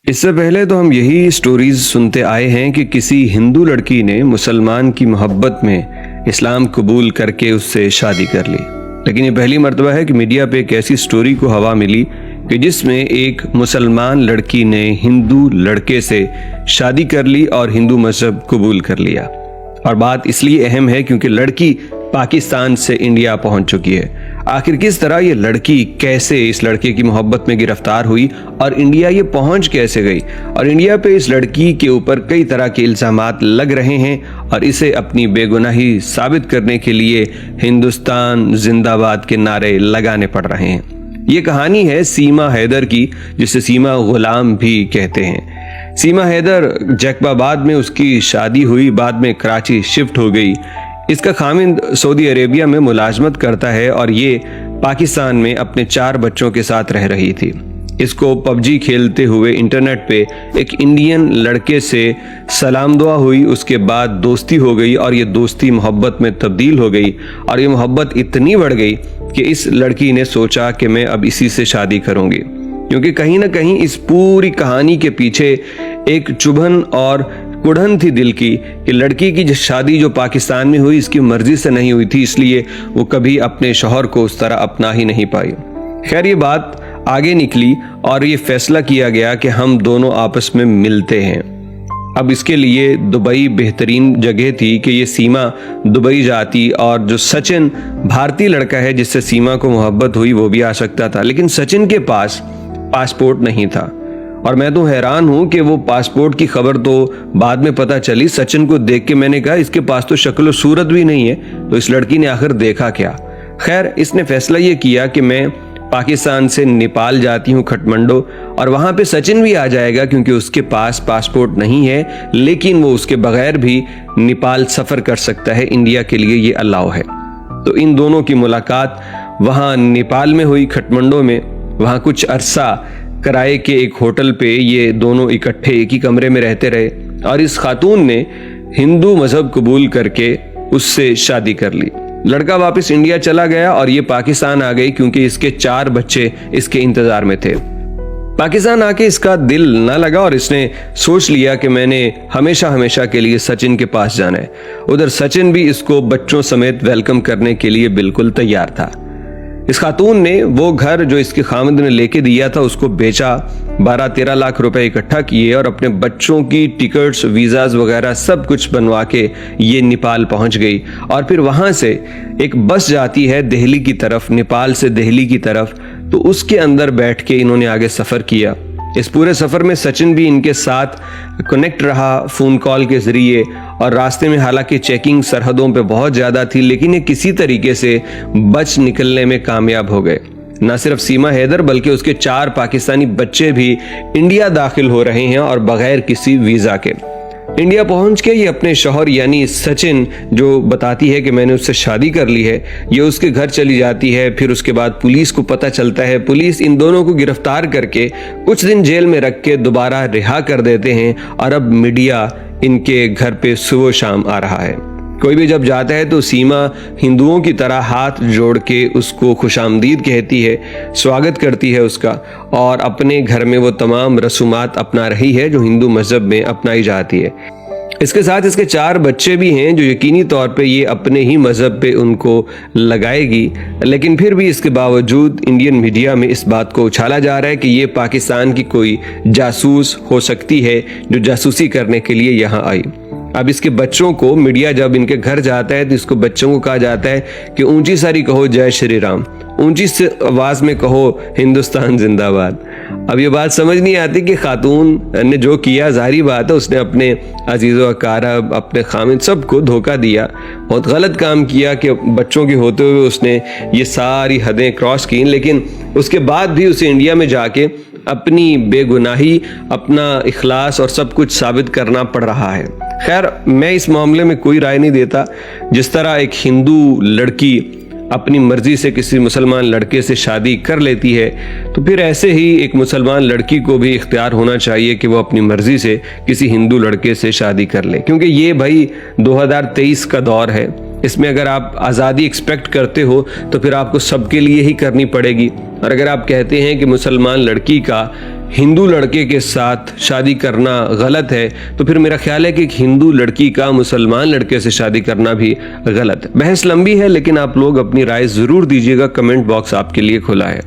इससे पहले तो हम यही स्टोरीज सुनते आए हैं कि किसी हिंदू लड़की ने मुसलमान की मोहब्बत में इस्लाम कबूल करके उससे शादी कर ली। लेकिन ये पहली मर्तबा है कि मीडिया पे एक ऐसी स्टोरी को हवा मिली कि जिसमें एक मुसलमान लड़की ने हिंदू लड़के से शादी कर ली और हिंदू मजहब कबूल कर लिया। और बात इसलिए अहम है क्योंकि लड़की पाकिस्तान से इंडिया पहुंच चुकी है। आखिर किस तरह ये लड़की कैसे इस लड़के की मोहब्बत में गिरफ्तार हुई और इंडिया ये पहुंच कैसे गई, और इंडिया पे इस लड़की के ऊपर कई तरह के इल्जामात लग रहे हैं और इसे अपनी बेगुनाही साबित करने के लिए हिंदुस्तान जिंदाबाद के नारे लगाने पड़ रहे हैं। ये कहानी है सीमा हैदर की, जिसे सीमा गुलाम भी कहते हैं। सीमा हैदर जैकबाबाद में उसकी शादी हुई, बाद में कराची शिफ्ट हो गई। इसका खामिंद सऊदी अरेबिया में मुलाजमत करता है और ये पाकिस्तान में अपने 4 बच्चों के साथ रह रही थी। इसको पबजी खेलते हुए इंटरनेट पे एक इंडियन लड़के से सलाम दुआ हुई, उसके बाद दोस्ती हो गई और ये दोस्ती मोहब्बत में तब्दील हो गई। और ये मोहब्बत इतनी बढ़ गई कि इस लड़की ने सोचा कि मैं अब इसी से शादी करूंगी, क्योंकि कहीं ना कहीं इस पूरी कहानी के पीछे एक चुभन और कुढ़न थी दिल की कि लड़की की शादी जो पाकिस्तान में हुई इसकी मर्जी से नहीं हुई थी, इसलिए वो कभी अपने शौहर को उस तरह अपना ही नहीं पाई। खैर, ये बात आगे निकली और ये फैसला किया गया कि हम दोनों आपस में मिलते हैं। अब इसके लिए दुबई बेहतरीन जगह थी कि ये सीमा दुबई जाती और जो सचिन भारतीय लड़का है जिससे सीमा को मोहब्बत हुई वो भी आ सकता था, लेकिन सचिन के पास पासपोर्ट नहीं था। और मैं तो हैरान हूं कि वो पासपोर्ट की खबर तो बाद में पता चली। सचिन को देख के मैंने कहा इसके पास तो शक्ल सूरत भी नहीं है, तो इस लड़की ने आखिर देखा क्या। खैर, इसने फैसला ये किया कि मैं पाकिस्तान से नेपाल जाती हूँ काठमांडू, और वहां पे सचिन भी आ जाएगा क्योंकि उसके पास पासपोर्ट नहीं है, लेकिन वो उसके बगैर भी नेपाल सफर कर सकता है, इंडिया के लिए ये अलाउ है। तो इन दोनों की मुलाकात वहां नेपाल में हुई, काठमांडू में। वहां कुछ अरसा किराए के एक होटल पे ये दोनों इकट्ठे एक ही कमरे में रहते रहे और इस खातून ने हिंदू मजहब कबूल करके उससे शादी कर ली। लड़का वापस इंडिया चला गया और ये पाकिस्तान आ गई क्योंकि इसके 4 बच्चे इसके इंतजार में थे। पाकिस्तान आके इसका दिल ना लगा और इसने सोच लिया कि मैंने हमेशा हमेशा के लिए सचिन के पास जाना है। उधर सचिन भी इसको बच्चों समेत वेलकम करने के लिए बिल्कुल तैयार था। इस खातून ने वो घर जो इसके खामद ने लेके दिया था उसको बेचा, 12-13 लाख रुपए इकट्ठा किए और अपने बच्चों की टिकट्स, वीज़ाज वगैरह सब कुछ बनवा के ये नेपाल पहुंच गई। और फिर वहां से एक बस जाती है दिल्ली की तरफ, नेपाल से दिल्ली की तरफ, तो उसके अंदर बैठ के इन्होंने आगे सफ़र किया। इस पूरे सफ़र में सचिन भी इनके साथ कनेक्ट रहा फ़ोन कॉल के ज़रिए, और रास्ते में हालांकि चेकिंग सरहदों पे बहुत ज़्यादा थी, लेकिन ये किसी तरीके से बच निकलने में कामयाब हो गए। न सिर्फ सीमा हैदर बल्कि उसके 4 पाकिस्तानी बच्चे भी इंडिया दाखिल हो रहे हैं और बगैर किसी वीज़ा के। इंडिया पहुंच के ये अपने शौहर यानी सचिन, जो बताती है कि मैंने उससे शादी कर ली है, ये उसके घर चली जाती है। फिर उसके बाद पुलिस को पता चलता है, पुलिस इन दोनों को गिरफ्तार करके कुछ दिन जेल में रख के दोबारा रिहा कर देते हैं और अब मीडिया इनके घर पे सुबह शाम आ रहा है। कोई भी जब जाता है तो सीमा हिंदुओं की तरह हाथ जोड़ के उसको खुशामदीद कहती है, स्वागत करती है उसका, और अपने घर में वो तमाम रसूमात अपना रही है जो हिंदू मजहब में अपनाई जाती है। इसके साथ इसके 4 बच्चे भी हैं जो यकीनी तौर पे ये अपने ही मजहब पे उनको लगाएगी, लेकिन फिर भी इसके बावजूद इंडियन मीडिया में इस बात को उछाला जा रहा है कि ये पाकिस्तान की कोई जासूस हो सकती है जो जासूसी करने के लिए यहाँ आई। अब इसके बच्चों को मीडिया जब इनके घर जाता है तो इसको बच्चों को कहा जाता है कि ऊंची सारी कहो जय श्री राम, ऊंची से आवाज में कहो हिंदुस्तान जिंदाबाद। अब ये बात समझ नहीं आती कि खातून ने जो किया, जाहिर बात है उसने अपने अजीज़ो अकारब, अपने खामिद सबको धोखा दिया, बहुत गलत काम किया कि बच्चों के होते हुए उसने ये सारी हदें क्रॉस की। लेकिन उसके बाद भी उसे इंडिया में जाके अपनी बेगुनाही, अपना इखलास और सब कुछ साबित करना पड़ रहा है। खैर, मैं इस मामले में कोई राय नहीं देता। जिस तरह एक हिंदू लड़की अपनी मर्जी से किसी मुसलमान लड़के से शादी कर लेती है, तो फिर ऐसे ही एक मुसलमान लड़की को भी इख्तियार होना चाहिए कि वो अपनी मर्जी से किसी हिंदू लड़के से शादी कर ले, क्योंकि ये भाई 2023 का दौर है। इसमें अगर आप आज़ादी एक्सपेक्ट करते हो तो फिर आपको सबके लिए ही करनी पड़ेगी। और अगर आप कहते हैं कि मुसलमान लड़की का हिंदू लड़के के साथ शादी करना गलत है, तो फिर मेरा ख्याल है कि एक हिंदू लड़की का मुसलमान लड़के से शादी करना भी गलत है। बहस लंबी है, लेकिन आप लोग अपनी राय ज़रूर दीजिएगा, कमेंट बॉक्स आपके लिए खुला है।